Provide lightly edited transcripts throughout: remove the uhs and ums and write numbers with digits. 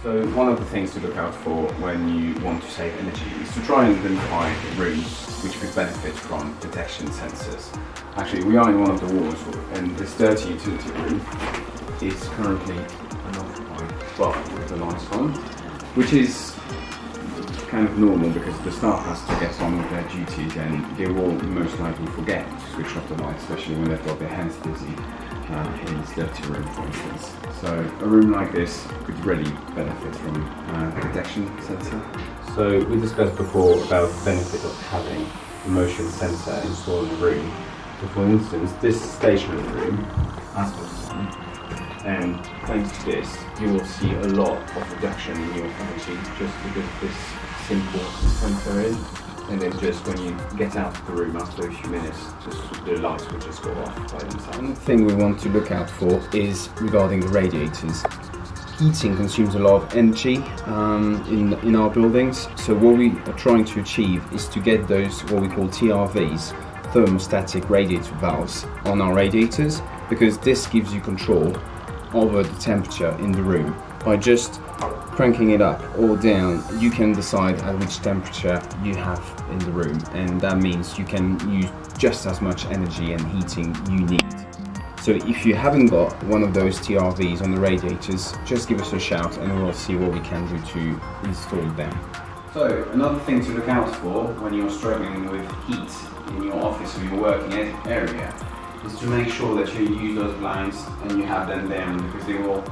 So one of the things to look out for when you want to save energy is to try and identify rooms which could benefit from detection sensors. Actually, we are in one of the walls, and this dirty utility room is currently unoccupied, well, with the lights on, which is kind of normal because the staff has to get on with their duties and they will most likely forget to switch off the lights, especially when they've got their hands busy in this dirty room, for instance. So a room like this could really benefit from a detection sensor. So we discussed before about the benefit of having a motion sensor installed in the room. So for instance, this stationary room has got one, and thanks to this, you will see a lot of reduction in your energy just because of this simple sensor in. And then just when you get out of the room after a few minutes, the lights will just go off by themselves. Another thing we want to look out for is regarding the radiators. Heating consumes a lot of energy in our buildings, so what we are trying to achieve is to get those what we call TRVs, thermostatic radiator valves, on our radiators, because this gives you control over the temperature in the room. By just cranking it up or down, you can decide at which temperature you have in the room, and that means you can use just as much energy and heating you need. So if you haven't got one of those TRVs on the radiators, just give us a shout and we'll see what we can do to install them. So another thing to look out for when you're struggling with heat in your office or your working area is to make sure that you use those blinds and you have them down, because they will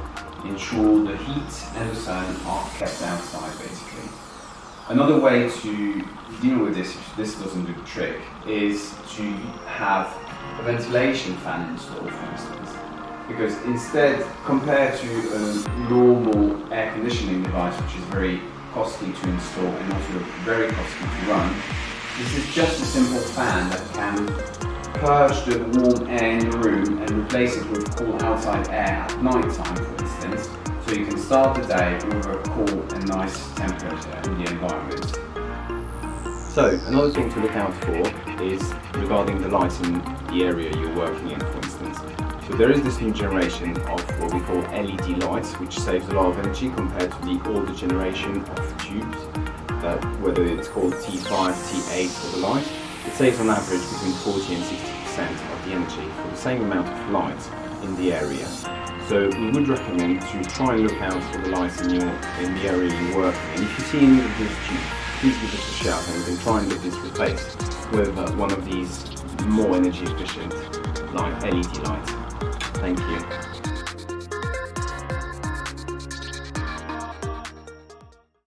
ensure the heat and the sun are kept outside basically. Another way to deal with this, if this doesn't do the trick, is to have a ventilation fan installed, for instance. Because instead, compared to a normal air conditioning device, which is very costly to install and also very costly to run, this is just a simple fan that can purge the warm air in the room and replace it with cool outside air at night time, for instance, so you can start the day with a cool and nice temperature in the environment. So another thing to look out for is regarding the lights in the area you're working in, for instance. So there is this new generation of what we call LED lights, which saves a lot of energy compared to the older generation of tubes, whether it's called T5, T8 or the light. It saves on average between 40 and 60% of the energy for the same amount of light in the area. So we would recommend to try and look out for the lights in the area you're working. And if you see any of these tubes, please give us a shout and we can try and get this replaced with one of these more energy efficient LED lights. Thank you.